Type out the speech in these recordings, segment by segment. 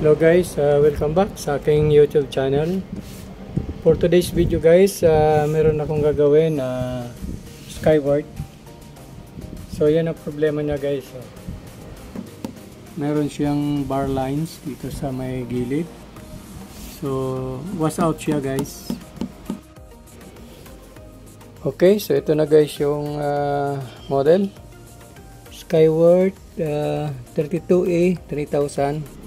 Hello guys, welcome back sa aking YouTube channel. For today's video guys, meron akong gagawin na skyward. So yan ang problema niya guys. Meron siyang bar lines dito sa may gilid. So wash out siya guys. Okay, so ito na guys yung model. Skyward 32A 3000.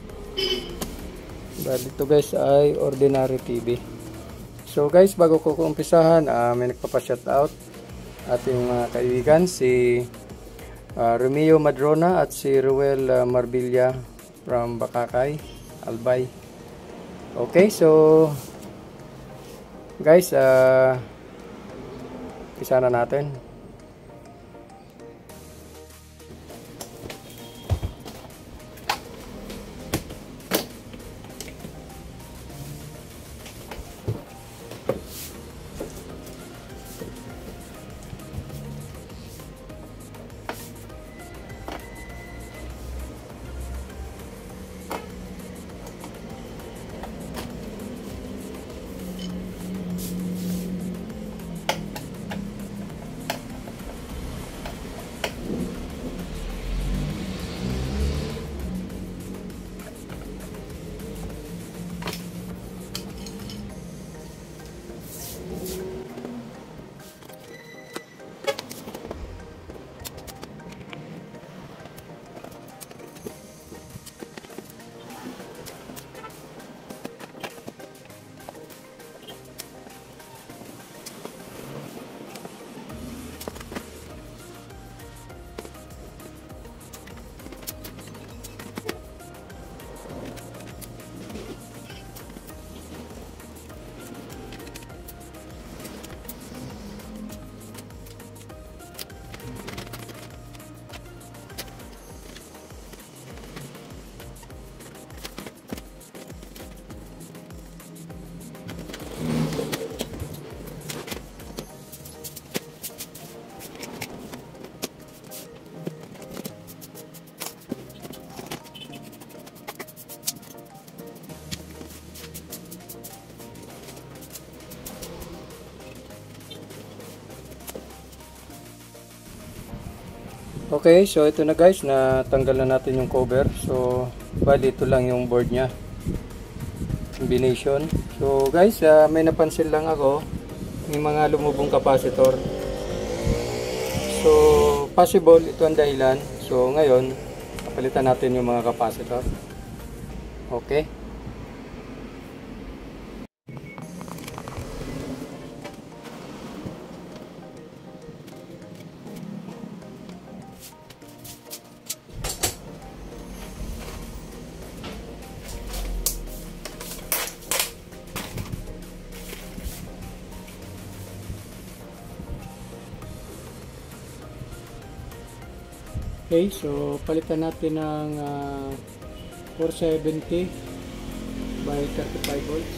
Dito guys ay ordinary TV. So guys, bago ko umpisahan, may nagpapa-shoutout ating mga kaibigan, si Romeo Madrona at si Ruel Marbilla from Bakakay, Albay. Okay, so guys, umpisa na natin. Okay, so ito na guys, natanggal na natin yung cover. So, bali ito lang yung board niya. Combination. So guys, may napansin lang ako, yung mga lumubong capacitor. So, possible ito ang dahilan. So, ngayon, kapalitan natin yung mga capacitor. Okay. Okay, so palitan natin ng 470 by 35 volts.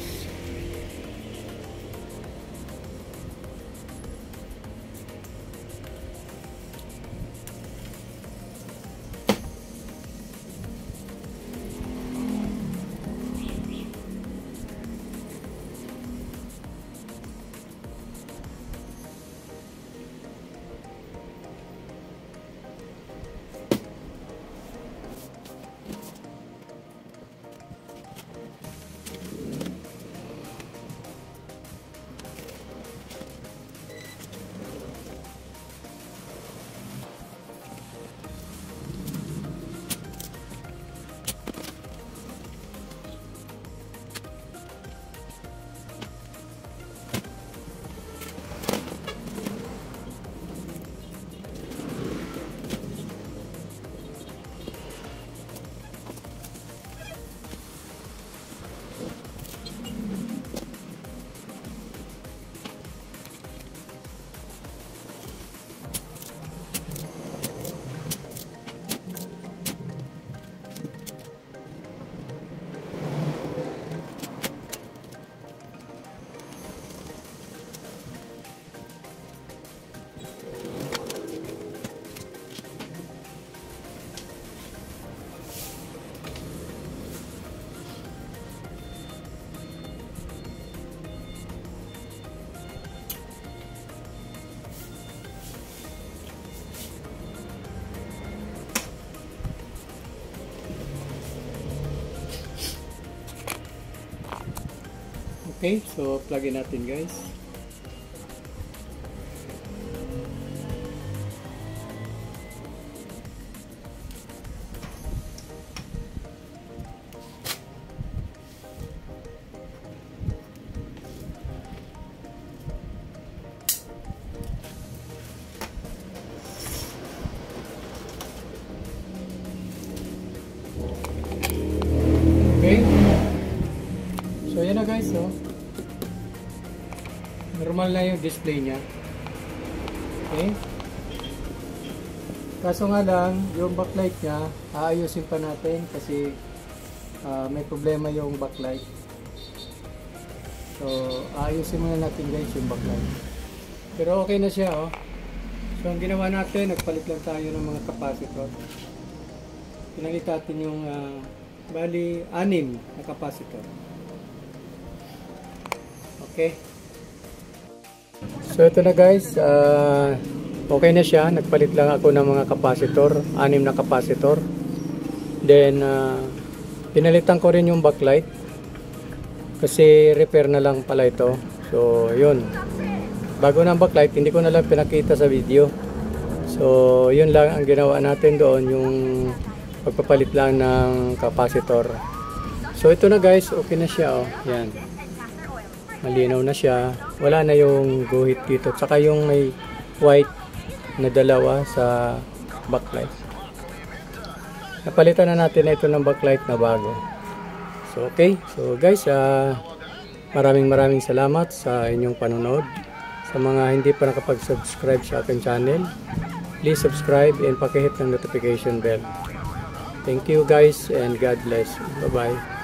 Okay, so plug in natin guys. Okay. So yan na guys, oh. Normal na yung display niya. Okay. Kaso nga lang, yung backlight niya, aayusin pa natin kasi may problema yung backlight. So, aayusin muna natin guys yung backlight. Pero okay na siya, oh. So, ang ginawa natin, nagpalit lang tayo ng mga capacitor. Pinalit natin yung bali 6 na capacitor. Okay. So ito na guys, okay na siya. Nagpalit lang ako ng mga capacitor, 6 na capacitor. Then pinalitan ko rin yung backlight kasi repair na lang pala ito. So yun, bago ng backlight, hindi ko na lang pinakita sa video. So yun lang ang ginawa natin doon, yung pagpapalit lang ng capacitor. So ito na guys, okay na siya, oh. Yan. Malinaw na siya. Wala na yung guhit dito. Tsaka yung may white na dalawa sa backlight. Napalitan na natin na ito ng backlight na bago. So okay. So guys, maraming salamat sa inyong panonood. Sa mga hindi pa nakapag-subscribe sa aking channel, please subscribe and pakihit ng notification bell. Thank you guys and God bless. Bye-bye.